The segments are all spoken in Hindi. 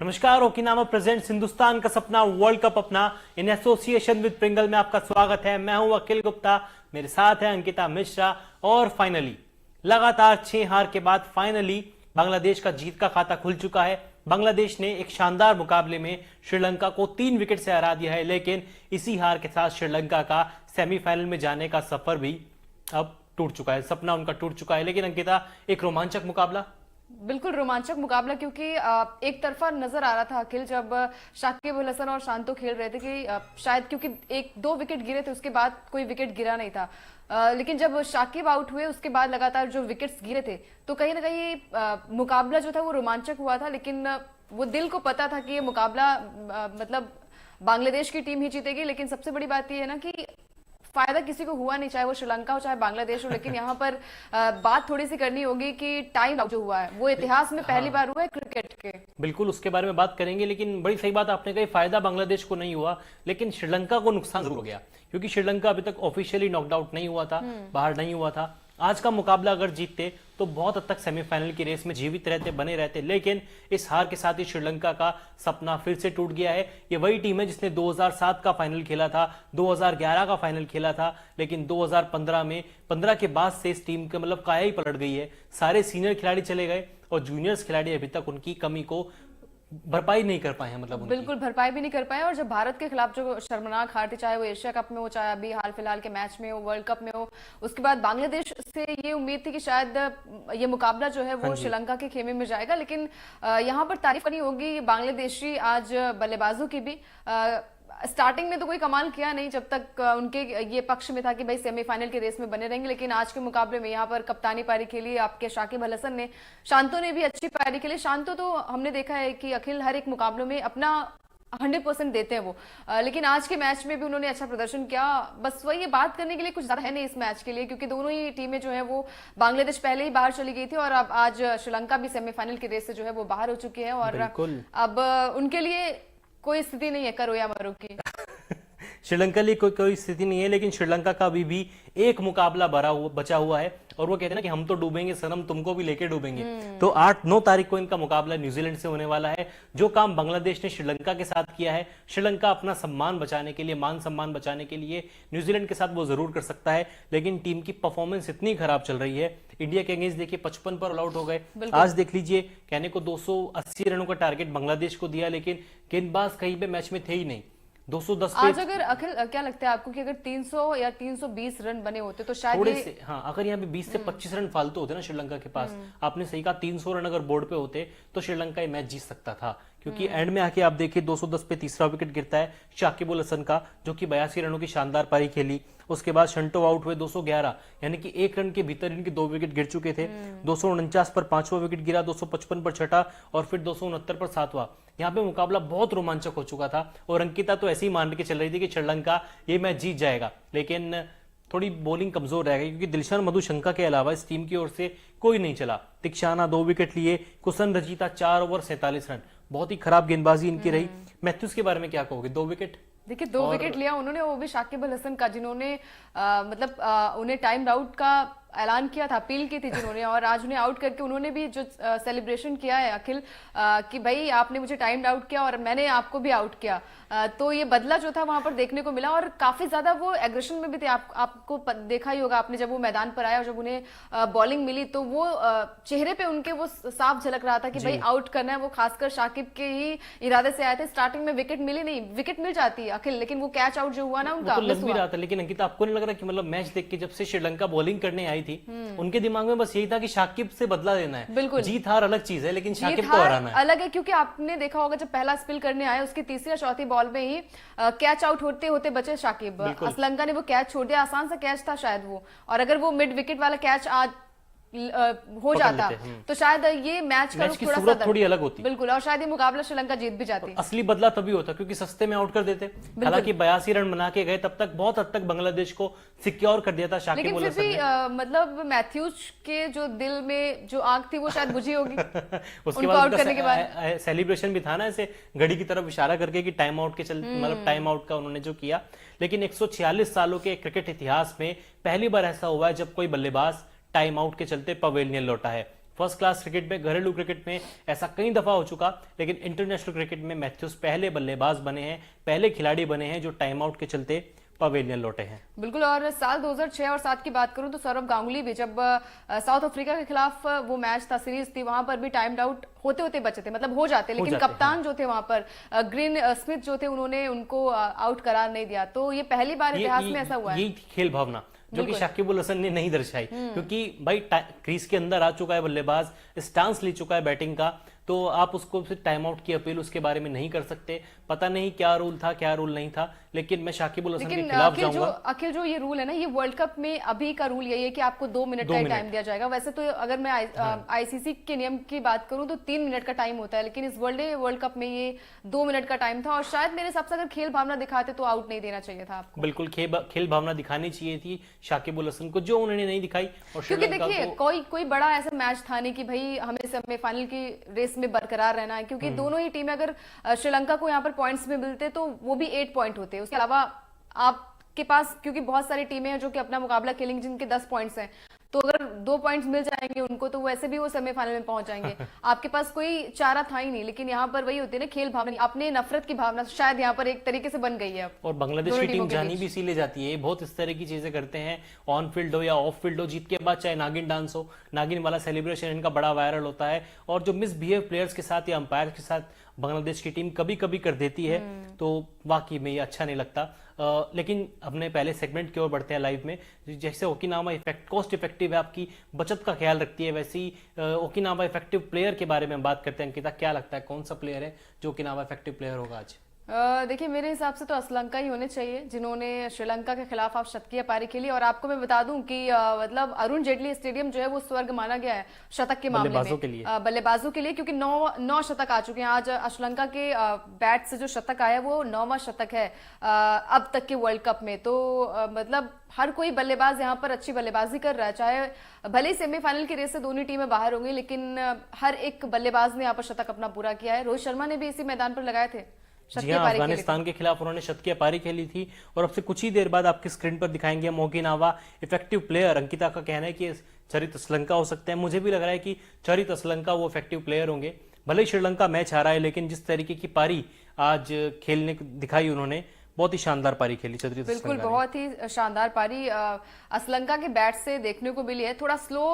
नमस्कार। ओकिनावा प्रेजेंट्स हिंदुस्तान का सपना वर्ल्ड कप अपना इन एसोसिएशन विद प्रिंगल में आपका स्वागत है। मैं हूं अखिल गुप्ता, मेरे साथ है अंकिता मिश्रा। और फाइनली लगातार 6 हार के बाद फाइनली बांग्लादेश का जीत का खाता खुल चुका है। बांग्लादेश ने एक शानदार मुकाबले में श्रीलंका को 3 विकेट से हरा दिया है, लेकिन इसी हार के साथ श्रीलंका का सेमीफाइनल में जाने का सफर भी अब टूट चुका है, सपना उनका टूट चुका है। लेकिन अंकिता, एक रोमांचक मुकाबला, बिल्कुल रोमांचक मुकाबला, क्योंकि एक तरफा नजर आ रहा था अखिल, जब शाकिब अल हसन और शांतो खेल रहे थे कि शायद क्योंकि 1-2 विकेट गिरे थे, उसके बाद कोई विकेट गिरा नहीं था। लेकिन जब शाकिब आउट हुए उसके बाद लगातार जो विकेट्स गिरे थे, तो कहीं ना कहीं मुकाबला जो था वो रोमांचक हुआ था। लेकिन वो दिल को पता था कि ये मुकाबला मतलब बांग्लादेश की टीम ही जीतेगी। लेकिन सबसे बड़ी बात ये है ना कि फायदा किसी को हुआ नहीं, चाहे वो श्रीलंका हो चाहे बांग्लादेश हो। लेकिन यहाँ पर बात थोड़ी सी करनी होगी कि टाइम जो हुआ है वो इतिहास में पहली बार हुआ है क्रिकेट के। बिल्कुल, उसके बारे में बात करेंगे। लेकिन बड़ी सही बात आपने कही, फायदा बांग्लादेश को नहीं हुआ, लेकिन श्रीलंका को नुकसान जरूर हो गया, क्योंकि श्रीलंका अभी तक ऑफिशियली नॉकड आउट नहीं हुआ था, बाहर नहीं हुआ था। आज का मुकाबला अगर जीतते तो बहुत हद तक सेमीफाइनल की रेस में जीवित रहते, बने रहते। लेकिन इस हार के साथ ही श्रीलंका का सपना फिर से टूट गया है। ये वही टीम है जिसने 2007 का फाइनल खेला था, 2011 का फाइनल खेला था, लेकिन 2015 में 15 के बाद से इस टीम के मतलब काया ही पलट गई है। सारे सीनियर खिलाड़ी चले गए और जूनियर्स खिलाड़ी अभी तक उनकी कमी को भरपाई नहीं कर पाए हैं, मतलब बिल्कुल भरपाई भी नहीं कर पाए। और जब भारत के खिलाफ जो शर्मनाक हार थी, चाहे वो एशिया कप में हो, चाहे अभी हाल फिलहाल के मैच में हो, वर्ल्ड कप में हो, उसके बाद बांग्लादेश से ये उम्मीद थी कि शायद ये मुकाबला जो है वो श्रीलंका के खेमे में जाएगा। लेकिन यहाँ पर तारीफ करनी होगी बांग्लादेशी आज बल्लेबाजों की भी। स्टार्टिंग में तो कोई कमाल किया नहीं, जब तक उनके ये पक्ष में था कि भाई सेमीफाइनल की रेस में बने रहेंगे। लेकिन आज के मुकाबले में यहाँ पर कप्तानी पारी खेली आपके शाकिब अल हसन ने, शांतो ने भी अच्छी पारी खेली। शांतो तो हमने देखा है कि अखिल हर एक मुकाबलों में अपना 100% देते हैं वो, लेकिन आज के मैच में भी उन्होंने अच्छा प्रदर्शन किया। बस वही बात करने के लिए कुछ ज्यादा है नहीं इस मैच के लिए, क्योंकि दोनों ही टीमें जो है वो, बांग्लादेश पहले ही बाहर चली गई थी और अब आज श्रीलंका भी सेमीफाइनल की रेस से जो है वो बाहर हो चुकी है। और अब उनके लिए कोई स्थिति नहीं है करो या मरो की। श्रीलंका लिए कोई स्थिति नहीं है, लेकिन श्रीलंका का अभी भी एक मुकाबला बचा हुआ है। और वो कहते हैं ना कि हम तो डूबेंगे सनम, तुमको भी लेके डूबेंगे। तो 8-9 तारीख को इनका मुकाबला न्यूजीलैंड से होने वाला है। जो काम बांग्लादेश ने श्रीलंका के साथ किया है, श्रीलंका अपना सम्मान बचाने के लिए, मान सम्मान बचाने के लिए न्यूजीलैंड के साथ वो जरूर कर सकता है। लेकिन टीम की परफॉर्मेंस इतनी खराब चल रही है। इंडिया के अगेंस्ट देखिए 55 पर ऑल आउट हो गए। आज देख लीजिए, कहने को 280 रनों का टारगेट बांग्लादेश को दिया, लेकिन गेंदबाज कहीं पे मैच में थे ही नहीं। 210 आज अगर अखिल क्या लगता है आपको कि अगर 300 या 320 रन बने होते तो शायद थोड़े से, हाँ, अगर यहाँ पे 20 से 25 रन फालतू होते ना श्रीलंका के पास, आपने सही कहा, 300 रन अगर बोर्ड पे होते तो श्रीलंका ये मैच जीत सकता था। क्योंकि एंड में आके आप देखिए 210 पे तीसरा विकेट गिरता है शाकिब अल हसन का, जो कि 82 रनों की शानदार पारी खेली। उसके बाद शंटो आउट हुए 211, यानी कि 1 रन के भीतर इनके 2 विकेट गिर चुके थे। 249 पर 5वां विकेट गिरा, 255 पर 6ठा और फिर 269 पर 7वां। यहाँ पे मुकाबला बहुत रोमांचक हो चुका था और अंकिता तो ऐसे ही मान के चल रही थी कि श्रीलंका ये मैच जीत जाएगा। लेकिन थोड़ी बॉलिंग कमजोर रह गई, क्योंकि दिलशान मधुशंका के अलावा इस टीम की ओर से कोई नहीं चला। तिक्षाना 2 विकेट लिए, कुसन रजीता 4 ओवर 47 रन, बहुत ही खराब गेंदबाजी इनकी रही। मैथ्यूज के बारे में क्या कहोगे? 2 विकेट, देखिए 2 विकेट लिया उन्होंने, वो भी शाकिब अल हसन का, जिन्होंने उन्हें टाइम आउट का ऐलान किया था, अपील की थी जिन्होंने, और आज उन्हें आउट करके उन्होंने भी जो सेलिब्रेशन किया है अखिल, कि भाई आपने मुझे टाइम आउट किया और मैंने आपको भी आउट किया। तो ये बदला जो था वहां पर देखने को मिला और काफी ज्यादा वो एग्रेशन में भी थे। आपको देखा ही होगा आपने, जब वो मैदान पर आया और जब उन्हें बॉलिंग मिली तो वो चेहरे पे उनके वो साफ झलक रहा था कि भाई आउट करना है। वो खासकर शाकिब के ही इरादे से आए थे। स्टार्टिंग में विकेट मिली नहीं, विकेट मिल जाती है अखिल, लेकिन वो कैच आउट जो हुआ ना उनका, तो लग भी रहा था। लेकिन अंकिता, आपको नहीं लग रहा कि मतलब मैच देख के जब से श्रीलंका बॉलिंग करने आई थी, उनके दिमाग में बस यही था कि शाकिब से बदला लेना है? बिल्कुल, जीत हार अलग चीज है, लेकिन शाकिब को हराना है अलग है। क्योंकि आपने देखा होगा जब पहला स्पिल करने आया, उसकी तीसरी या चौथी बॉल में ही कैच आउट होते होते बचे शाकिब। श्रीलंका ने वो कैच छोड़ दिया, आसान सा कैच था शायद वो, और अगर वो मिड विकेट वाला कैच आज हो जाता तो शायद ये मैच का की सूरत थोड़ी अलग होती। बिल्कुल, और शायद ये मुकाबला श्रीलंका जीत भी जाती। असली बदला तभी होता क्योंकि सस्ते में आउट कर देते। हालांकि 82 रन बना के गए, तब तक बहुत हद तक बांग्लादेश को सिक्योर कर दिया था शाकिब अल हसन ने। मतलब मैथ्यूज के जो दिल में जो आग थी वो शायद बुझी होगी उसके बाद करने के बाद सेलिब्रेशन भी था ना, ऐसे घड़ी की तरफ इशारा करके कि टाइम आउट के चल, मतलब टाइम आउट का उन्होंने जो किया। लेकिन 146 सालों के क्रिकेट इतिहास में पहली बार ऐसा हुआ है जब कोई बल्लेबाज टाइम आउट के चलते पवेलियन लौटा है। फर्स्ट क्लास क्रिकेट में, घरेलू क्रिकेट में ऐसा कई दफा हो चुका, लेकिन इंटरनेशनल क्रिकेट में मैथ्यूज पहले बल्लेबाज बने हैं, पहले खिलाड़ी बने हैं जो टाइम आउट के चलते पवेलियन लौटे हैं। बिल्कुल। और साल 2006 और 7 की बात करूं तो सौरव गांगुली भी जब साउथ अफ्रीका के खिलाफ वो मैच था, सीरीज थी, वहां पर भी टाइम आउट होते होते बचे थे, मतलब हो जाते, लेकिन कप्तान जो थे वहां पर ग्रीन स्मिथ जो थे, उन्होंने उनको आउट करार नहीं दिया। तो ये पहली बार इतिहास में ऐसा हुआ है। यही खेल भावना जो कि शाकिब अल हसन ने नहीं दर्शाई, क्योंकि भाई क्रीज के अंदर आ चुका है बल्लेबाज, स्टांस ले चुका है बैटिंग का, तो आप उसको फिर टाइम आउट की अपील उसके बारे में नहीं कर सकते। पता नहीं क्या रूल था, क्या रूल नहीं था, लेकिन मैं शाकिब अल हसन के खिलाफ जाऊंगा। अखिल, जो ये रूल है ना, ये वर्ल्ड कप में अभी का रूल यही है कि आपको 2 मिनट का टाइम दिया जाएगा। वैसे तो अगर मैं आईसीसी के नियम की बात करूं तो 3 मिनट का टाइम होता है, लेकिन इस वर्ल्ड कप में ये 2 मिनट का टाइम था। और शायद मेरे हिसाब से अगर खेल भावना दिखाते तो आउट नहीं देना चाहिए था आपको। बिल्कुल खेल भावना दिखानी चाहिए थी शाकिब अल हसन को, जो उन्होंने नहीं दिखाई। और क्योंकि देखिए कोई बड़ा ऐसा मैच था नहीं कि भाई हमें सेमीफाइनल की रेस में बरकरार रहना है, क्योंकि दोनों ही टीमें अगर श्रीलंका को यहाँ पर पॉइंट्स में मिलते तो वो भी 8 पॉइंट होते। उसके अलावा आपके पास, क्योंकि बहुत सारी टीमें हैं जो कि अपना मुकाबला खेलेंगी जिनके 10 पॉइंट्स हैं, तो अगर 2 पॉइंट्स मिल जाएंगे उनको तो वैसे भी वो सेमीफाइनल में पहुंच जाएंगे। आपके पास कोई चारा था ही नहीं। लेकिन यहाँ पर वही होती है ना, खेल भावना, अपने नफरत की भावना शायद यहाँ पर एक तरीके से बन गई है। और बांग्लादेश की टीम जानी भी इसीलिए जाती है, बहुत इस तरह की चीजें करते हैं, ऑन फील्ड हो या ऑफ फील्ड हो, जीत के बाद चाहे नागिन डांस हो, नागिन वाला सेलिब्रेशन इनका बड़ा वायरल होता है। और जो मिसबिहेव प्लेयर्स के साथ या अंपायर के साथ बांग्लादेश की टीम कभी कभी कर देती है, तो वाकई में ये अच्छा नहीं लगता। लेकिन अपने पहले सेगमेंट की ओर बढ़ते हैं लाइव में। जैसे ओकिनावा इफेक्ट कॉस्ट इफेक्टिव है, आपकी बचत का ख्याल रखती है, वैसे ही ओकिनावा इफेक्टिव प्लेयर के बारे में बात करते हैं। अंकिता, क्या लगता है कौन सा प्लेयर है जो ओकिनावा इफेक्टिव प्लेयर होगा आज? देखिए, मेरे हिसाब से तो असलंका ही होने चाहिए, जिन्होंने श्रीलंका के खिलाफ आप शतकीय पारी खेली। और आपको मैं बता दूं कि मतलब अरुण जेटली स्टेडियम जो है वो स्वर्ग माना गया है शतक के मामले में, बल्लेबाजों के लिए, क्योंकि 9 शतक आ चुके हैं। आज श्रीलंका के बैट से जो शतक आया वो 9वां शतक है अब तक के वर्ल्ड कप में। तो मतलब हर कोई बल्लेबाज यहाँ पर अच्छी बल्लेबाजी कर रहा है, चाहे भले ही सेमीफाइनल की रेस से दोनों टीमें बाहर होंगी, लेकिन हर एक बल्लेबाज ने यहाँ पर शतक अपना पूरा किया है। रोहित शर्मा ने भी इसी मैदान पर लगाए थे। जी हाँ, अफगानिस्तान के खिलाफ उन्होंने शतकीय पारी खेली थी। और अब से कुछ ही देर बाद आपकी स्क्रीन पर दिखाएंगे हम ओकिनावा इफेक्टिव प्लेयर। अंकिता का कहना है कि चरित असलंका हो सकते हैं, मुझे भी लग रहा है कि चरित असलंका वो इफेक्टिव प्लेयर होंगे। भले ही श्रीलंका मैच हारा है, लेकिन जिस तरीके की पारी आज खेलने दिखाई उन्होंने, बहुत ही शानदार पारी खेली चरित असलंका। बिल्कुल, बहुत ही शानदार पारी असलंका के बैट से देखने को मिली है। थोड़ा स्लो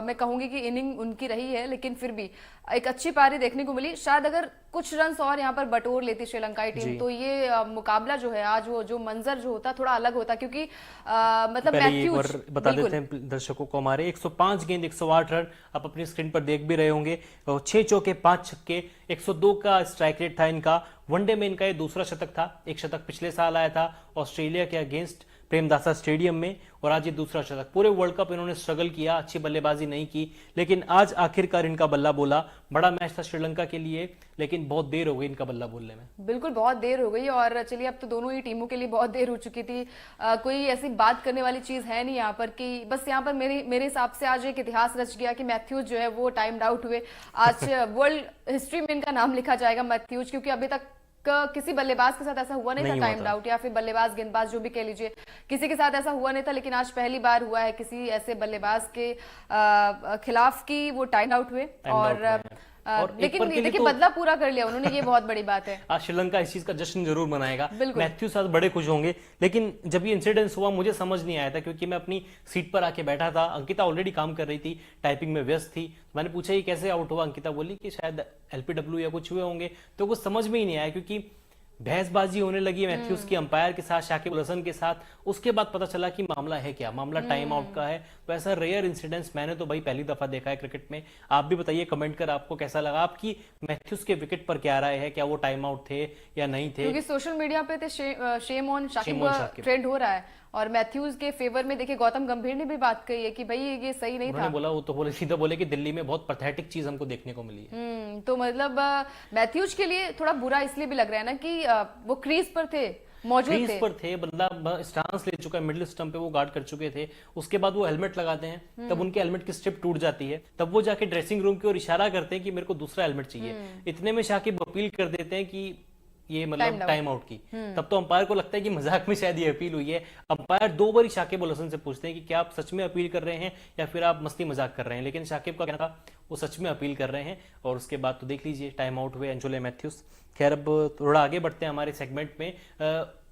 मैं कहूंगी कि इनिंग उनकी रही है, लेकिन फिर भी एक अच्छी पारी देखने को मिली। शायद अगर कुछ रन्स और यहाँ पर बटोर लेती श्रीलंकाई टीम तो ये मुकाबला जो है आज, वो जो मंजर जो होता थोड़ा अलग होता, क्योंकि मतलब मैथ्यूज, बता देते हैं दर्शकों को, हमारे 105 गेंद 108 रन आप अपनी स्क्रीन पर देख भी रहे होंगे, 6 चौके 5 छक्के, 102 का स्ट्राइक रेट था इनका। वनडे में इनका ये दूसरा शतक था, एक शतक पिछले साल आया था ऑस्ट्रेलिया के अगेंस्ट प्रेमदासा स्टेडियम में, और आज ये दूसरा शतक। पूरे वर्ल्ड कप इन्होंने स्ट्रगल किया, अच्छी बल्लेबाजी नहीं की, लेकिन आज आखिरकार इनका बल्ला बोला। बड़ा मैच था श्रीलंका के लिए, लेकिन बहुत देर हो गई इनका बल्ला बोलने में। बिल्कुल, बहुत देर हो गई। और चलिए, अब तो दोनों ही टीमों के लिए बहुत देर हो चुकी थी। कोई ऐसी बात करने वाली चीज है नहीं यहाँ पर, कि बस यहाँ पर मेरे हिसाब से आज एक इतिहास रच गया कि मैथ्यूज जो है वो टाइम्ड आउट हुए। आज वर्ल्ड हिस्ट्री में इनका नाम लिखा जाएगा मैथ्यूज, क्योंकि अभी तक किसी बल्लेबाज के साथ ऐसा हुआ नहीं था टाइम्ड आउट, या फिर बल्लेबाज गेंदबाज जो भी कह लीजिए, किसी के साथ ऐसा हुआ नहीं था। लेकिन आज पहली बार हुआ है किसी ऐसे बल्लेबाज के खिलाफ की वो टाइम आउट हुए। और लेकिन देखिए, बदला पूरा कर लिया उन्होंने, ये बहुत बड़ी बात है। आज श्रीलंका इस चीज का जश्न जरूर मनाएगा, मैथ्यू साथ बड़े खुश होंगे। लेकिन जब ये इंसिडेंस हुआ मुझे समझ नहीं आया था, क्योंकि मैं अपनी सीट पर आके बैठा था, अंकिता ऑलरेडी काम कर रही थी, टाइपिंग में व्यस्त थी। मैंने पूछा ये कैसे आउट हुआ, अंकिता बोली कि शायद एलपीडब्ल्यू या कुछ हुए होंगे, तो कुछ समझ में ही नहीं आया, क्योंकि बहसबाजी होने लगी मैथ्यूज की अंपायर के साथ, शाकिब अल हसन के साथ। उसके बाद पता चला कि मामला है क्या, मामला टाइम आउट का है। तो ऐसा रेयर इंसिडेंट्स मैंने तो भाई पहली दफा देखा है क्रिकेट में। आप भी बताइए कमेंट कर आपको कैसा लगा, आपकी मैथ्यूज के विकेट पर क्या राय है, क्या वो टाइम आउट थे या नहीं थे? क्योंकि सोशल मीडिया पे तो शेम ऑन शाकिब ट्रेंड हो रहा है, और मैथ्यूज के फेवर में देखिए गौतम गंभीर ने भी बात कही है कि भाई ये सही नहीं था। बोला, वो तो बोले, सीधा बोले कि दिल्ली में बहुत पैथेटिक चीज हमको देखने को मिली है। तो मतलब मैथ्यूज के लिए थोड़ा बुरा इसलिए भी लग रहा है ना कि वो क्रीज पर थे, मौजूद थे, बंदा स्टांस ले चुका है, मिडिल स्टंप पे वो गार्ड कर चुके थे। उसके बाद वो हेलमेट लगाते हैं, तब उनके हेलमेट की स्ट्रिप टूट जाती है, तब वो जाके ड्रेसिंग रूम की ओर इशारा करते हैं कि मेरे को दूसरा हेलमेट चाहिए। इतने में शाकिब अपील कर देते हैं कि ये मतलब टाइम आउट की, तब तो अंपायर को लगता है कि मजाक में शायद ये अपील हुई है। अंपायर 2 बार शाकिब अल हसन से पूछते हैं कि क्या आप सच में अपील कर रहे हैं या फिर आप मस्ती मजाक कर रहे हैं, लेकिन शाकिब का कहना था वो सच में अपील कर रहे हैं। और उसके बाद तो देख लीजिए टाइम आउट हुए एंजोले मैथ्यूज। खैर अब थोड़ा आगे बढ़ते हैं हमारे सेगमेंट में।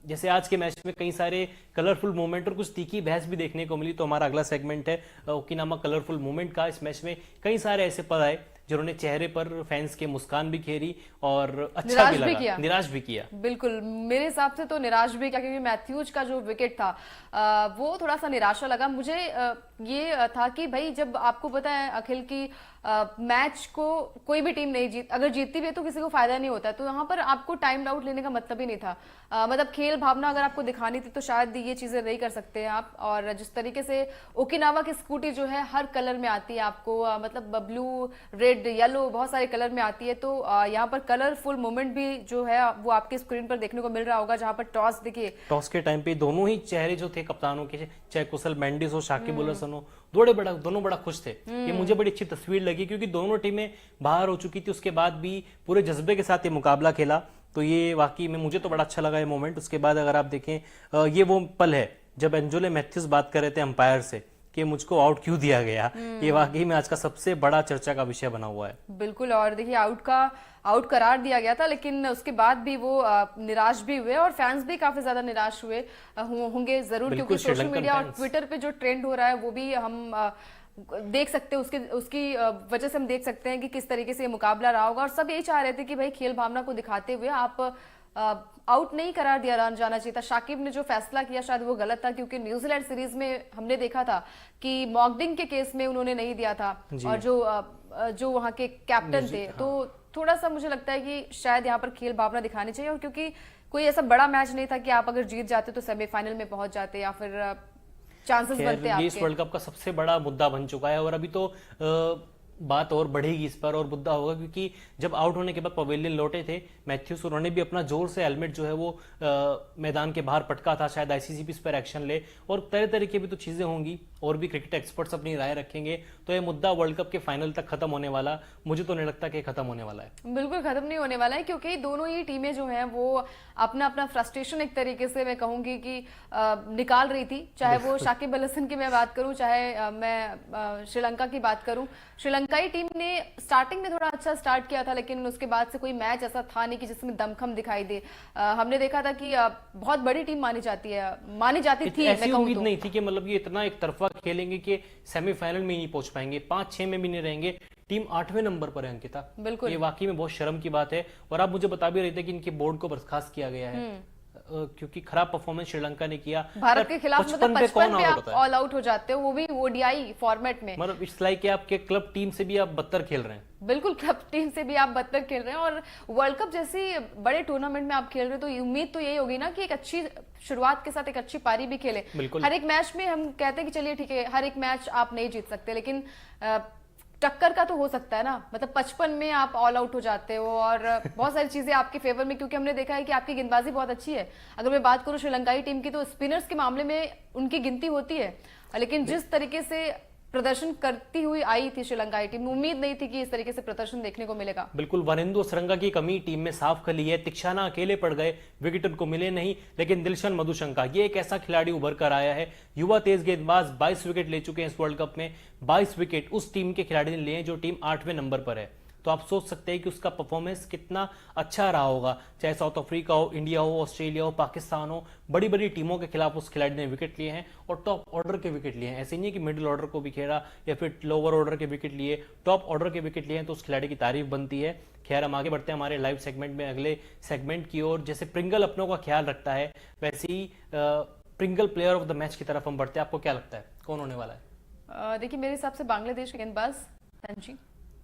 जैसे आज के मैच में कई सारे कलरफुल मोमेंट और कुछ तीखी बहस भी देखने को मिली, तो हमारा अगला सेगमेंट है ओकिनावा कलरफुल मोमेंट का। इस मैच में कई सारे ऐसे पल आए जिन्होंने चेहरे पर फैंस के मुस्कान भी खेरी और अच्छा भी लगा, निराश भी किया। बिल्कुल, मेरे हिसाब से तो निराश भी किया, क्योंकि मैथ्यूज का जो विकेट था वो थोड़ा सा निराशा लगा मुझे। ये था कि भाई जब आपको पता है अखिल की मैच को कोई भी टीम नहीं अगर जीतती भी है तो किसी को फायदा नहीं होता, तो यहाँ पर आपको टाइम आउट लेने का मतलब ही नहीं था। मतलब खेल भावना अगर आपको दिखानी थी तो शायद ये चीजें नहीं कर सकते आप। और जिस तरीके से ओकिनावा की स्कूटी जो है हर कलर में आती है आपको, मतलब ब्लू, रेड, येलो, बहुत सारे कलर में आती है, तो यहाँ पर कलरफुल मोमेंट भी जो है वो आपके स्क्रीन पर देखने को मिल रहा होगा, जहां पर टॉस देखिए, टॉस के टाइम पे दोनों ही चेहरे जो थे कप्तानों के, चाहे कुशल मेंडिस हो, शाकिब अल हसन हो, दोनों बड़ा खुश थे। ये मुझे बड़ी अच्छी तस्वीर लगी, क्योंकि दोनों टीमें बाहर हो चुकी थी, उसके बाद भी पूरे जज्बे के साथ ये मुकाबला खेला, तो ये वाकई में मुझे तो बड़ा अच्छा लगा ये मोमेंट। उसके बाद अगर आप देखें ये वो पल है जब एंजोले मैथ्यूज बात कर रहे थे अंपायर से कि मुझको आउट क्यों दिया गया, ये वाकई में आज का सबसे बड़ा चर्चा का विषय बना हुआ है। बिल्कुल, और देखिए आउट करार दिया गया था, लेकिन उसके बाद भी वो निराश भी हुए और फैंस भी काफी ज्यादा निराश हुए होंगे जरूर, क्योंकि सोशल मीडिया और ट्विटर पे जो ट्रेंड हो रहा है वो भी हम देख सकते हैं, उसकी वजह से हम देख सकते हैं कि किस तरीके से ये मुकाबला रहा होगा। और सब यही चाह रहे थे कि भाई खेल भावना को दिखाते हुए आप आउट नहीं करार दिया जाना चाहिए था। शाकिब ने जो फैसला किया शायद वो गलत था, क्योंकि न्यूजीलैंड सीरीज में हमने देखा था कि मॉकडिंग के केस में उन्होंने नहीं दिया था, और जो वहां के कैप्टन थे, तो थोड़ा सा मुझे लगता है कि शायद यहाँ पर खेल भावना दिखानी चाहिए। और क्योंकि कोई ऐसा बड़ा मैच नहीं था कि आप अगर जीत जाते तो सेमीफाइनल में पहुंच जाते या फिर चांसेस बनते आपके। ये इस वर्ल्ड कप का सबसे बड़ा मुद्दा बन चुका है, और अभी तो बात और बढ़ेगी इस पर और मुद्दा होगा, क्योंकि जब आउट होने के बाद पवेलियन लौटे थे मैथ्यूज, उन्होंने भी अपना जोर से हेलमेट जो है वो मैदान के बाहर पटका था, शायद आईसीसी भी इस पर एक्शन ले, और तरह तरह की भी तो चीजें होंगी और भी क्रिकेट एक्सपर्ट्स अपनी राय रखेंगे, तो ये मुद्दा वर्ल्ड कप के फाइनल तक खत्म होने वाला, मुझे तो नहीं लगता कि खत्म होने वाला है। बिल्कुल खत्म नहीं होने वाला है, क्योंकि दोनों ही टीमें जो हैं वो अपना अपना फ्रस्ट्रेशन एक तरीके से मैं कहूंगी कि निकाल रही थी, चाहे वो शाकिब अल हसन की मैं बात करूं, चाहे मैं श्रीलंका की बात करूं। श्रीलंकाई टीम ने स्टार्टिंग में थोड़ा अच्छा स्टार्ट किया था, लेकिन उसके बाद से कोई मैच ऐसा था नहीं कि जिसमें दमखम दिखाई दे। हमने देखा था कि बहुत बड़ी टीम मानी जाती थी, ऐसी उम्मीद नहीं थी कि मतलब ये इतना एक तरफा खेलेंगे कि सेमीफाइनल में ही नहीं पहुंच पाएंगे, 5-6 में भी नहीं रहेंगे। टीम 8वें नंबर पर है अंकिता, बिल्कुल ये वाकई में बहुत शर्म की बात है। और आप मुझे बता भी रहे थे कि इनके बोर्ड को बर्खास्त किया गया है क्योंकि खराब परफॉर्मेंस श्रीलंका ने किया भारत के खिलाफ। मतलब 55 पे आप ऑल आउट हो जाते हो, वो भी ओडीआई फॉर्मेट में। मतलब इट्स लाइक आपके क्लब टीम से भी आप बदतर खेल रहे हैं। बिल्कुल, क्लब टीम से भी आप बदतर खेल रहे हैं, और वर्ल्ड कप जैसी बड़े टूर्नामेंट में आप खेल रहे हो, तो उम्मीद तो यही होगी ना कि एक अच्छी शुरुआत के साथ एक अच्छी पारी भी खेले। हर एक मैच में हम कहते हैं कि चलिए ठीक है, हर एक मैच आप नहीं जीत सकते, लेकिन टक्कर का तो हो सकता है ना। मतलब 55 में आप ऑल आउट हो जाते हो, और बहुत सारी चीजें आपके फेवर में, क्योंकि हमने देखा है कि आपकी गेंदबाजी बहुत अच्छी है। अगर मैं बात करूं श्रीलंकाई टीम की, तो स्पिनर्स के मामले में उनकी गिनती होती है, लेकिन जिस तरीके से प्रदर्शन करती हुई आई थी श्रीलंकाई टीम, उम्मीद नहीं थी कि इस तरीके से प्रदर्शन देखने को मिलेगा। बिल्कुल, वनिंदु सरंगा की कमी टीम में साफ खली है। तिक्षाना अकेले पड़ गए, विकेट उनको मिले नहीं, लेकिन दिलशन मधुशंका ये एक ऐसा खिलाड़ी उभर कर आया है, युवा तेज गेंदबाज, 22 विकेट ले चुके हैं इस वर्ल्ड कप में। 22 विकेट उस टीम के खिलाड़ी ने लिए हैं जो टीम 8वें नंबर पर है, तो आप सोच सकते हैं कि उसका परफॉर्मेंस कितना अच्छा रहा होगा। चाहे साउथ अफ्रीका हो, इंडिया हो, ऑस्ट्रेलिया हो, पाकिस्तान हो, बड़ी बड़ी टीमों के खिलाफ उस खिलाड़ी ने विकेट लिए हैं और टॉप ऑर्डर के विकेट लिए हैं। ऐसे नहीं है कि मिडिल ऑर्डर को भी खेला या फिर लोअर ऑर्डर के विकेट लिए, टॉप ऑर्डर के विकेट लिए हैं, तो उस खिलाड़ी की तारीफ बनती है। खैर, हम आगे बढ़ते हैं हमारे लाइव सेगमेंट में, अगले सेगमेंट की ओर। जैसे प्रिंगल अपनों का ख्याल रखता है, वैसे ही Pringle player of the match की तरफ हम बढ़ते हैं। आपको क्या लगता है कौन होने वाला है? देखिए, मेरे हिसाब से बांग्लादेश के गेंदबाज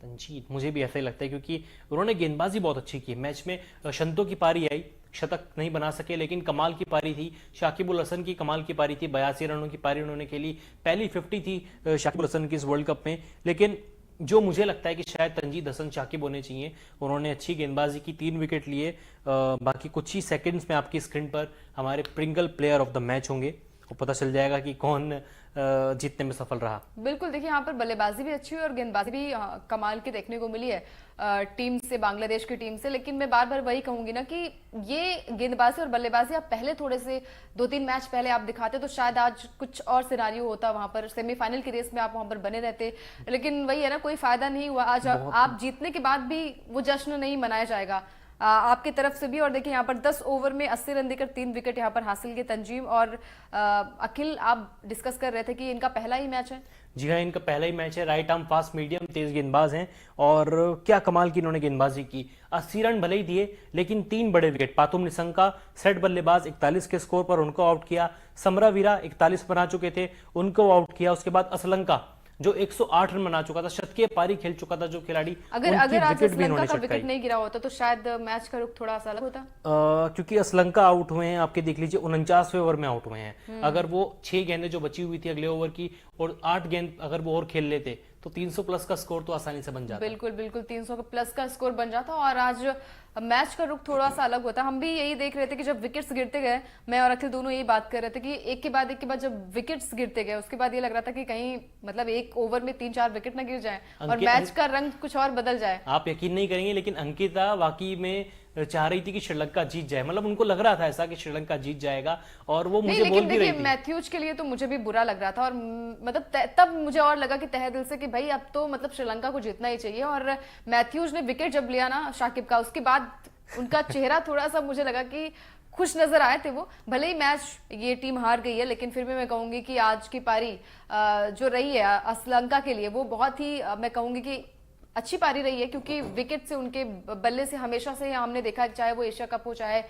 तंजीद, मुझे भी ऐसा ही लगता है, क्योंकि उन्होंने गेंदबाजी बहुत अच्छी की। मैच में शंतो की पारी आई, शतक नहीं बना सके, लेकिन कमाल की पारी थी। शाकिब अल हसन की कमाल की पारी थी, 82 रनों की पारी उन्होंने खेली, पहली 50 थी शाकिब अल हसन की इस वर्ल्ड कप में। लेकिन जो मुझे लगता है कि शायद तंजीद हसन शाकिब होने चाहिए, उन्होंने अच्छी गेंदबाजी की, 3 विकेट लिए। बाकी कुछ ही सेकंड्स में आपकी स्क्रीन पर हमारे Pringle player of the match होंगे, वो पता चल जाएगा कि कौन जीतने में सफल रहा। बिल्कुल, देखिए यहाँ पर बल्लेबाजी भी अच्छी हुई और गेंदबाजी भी कमाल की देखने को मिली है टीम से, बांग्लादेश की टीम से। लेकिन मैं बार बार वही कहूंगी ना कि ये गेंदबाजी और बल्लेबाजी आप पहले थोड़े से 2-3 मैच पहले आप दिखाते तो शायद आज कुछ और सिनारियो होता, वहां पर सेमीफाइनल की रेस में आप वहां पर बने रहते। लेकिन वही है ना, कोई फायदा नहीं हुआ। आज आप जीतने के बाद भी वो जश्न नहीं मनाया जाएगा आपकी तरफ से भी। और देखिए यहाँ पर 10 ओवर में 80 रन देकर 3 विकेट यहाँ पर हासिल किए तंजीम और अखिल। आप डिस्कस कर रहे थे कि इनका पहला ही मैच है। जी हाँ, इनका पहला ही मैच है। राइट आर्म फास्ट मीडियम तेज गेंदबाज हैं और क्या कमाल की इन्होंने गेंदबाजी की। 80 रन भले ही दिए लेकिन 3 बड़े विकेट। पातुम निशंका सेट बल्लेबाज 41 के स्कोर पर उनको आउट किया। समरावीरा 41 बना चुके थे, उनको आउट किया। उसके बाद असलंका जो 108 रन बना चुका था, शतकीय पारी खेल चुका था जो खिलाड़ी, अगर आज श्रीलंका का विकेट नहीं गिरा होता तो शायद मैच का रुख थोड़ा सा अलग होता। क्योंकि श्रीलंका आउट हुए हैं, आपके देख लीजिए 49वें ओवर में आउट हुए हैं। अगर वो 6 गेंदें जो बची हुई थी अगले ओवर की और 8 गेंद अगर वो और खेल लेते तो 300 प्लस का स्कोर तो आसानी से बन जाता। बिल्कुल बिल्कुल 300 प्लस का स्कोर बन जाता और आज मैच का रुख थोड़ा सा अलग होता। हम भी यही देख रहे थे कि जब विकेट्स गिरते गए, मैं और अखिल दोनों यही बात कर रहे थे कि एक के बाद जब विकेट्स गिरते गए उसके बाद ये लग रहा था कि कहीं मतलब एक ओवर में 3-4 विकेट ना गिर जाए और मैच का रंग कुछ और बदल जाए। आप यकीन नहीं करेंगे लेकिन अंकिता वाकई में चाह रही थी कि श्रीलंका जीत जाए। मतलब उनको लग रहा था ऐसा कि श्रीलंका जीत जाएगा और वो मुझे बोल भी रही थी। मैथ्यूज के लिए तो मुझे भी बुरा लग रहा था और मतलब तब मुझे और लगा कि तहे दिल से कि भाई अब तो मतलब श्रीलंका को जीतना ही चाहिए। और मैथ्यूज ने विकेट जब लिया ना शाकिब का, उसके बाद उनका चेहरा थोड़ा सा मुझे लगा कि खुश नजर आए थे वो। भले ही मैच ये टीम हार गई है लेकिन फिर भी मैं कहूंगी कि आज की पारी जो रही है श्रीलंका के लिए वो बहुत ही मैं कहूंगी कि अच्छी पारी रही है। क्योंकि विकेट से उनके बल्ले से हमेशा से हमने देखा है, चाहे वो एशिया कप हो चाहे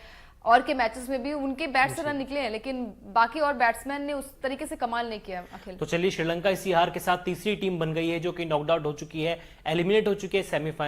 और के मैचेस में भी उनके बैट से रन निकले हैं, लेकिन बाकी और बैट्समैन ने उस तरीके से कमाल नहीं किया। अखिल, तो चलिए श्रीलंका इसी हार के साथ तीसरी टीम बन गई है जो कि नॉकआउट हो चुकी है, एलिमिनेट हो चुकी है सेमीफाइनल।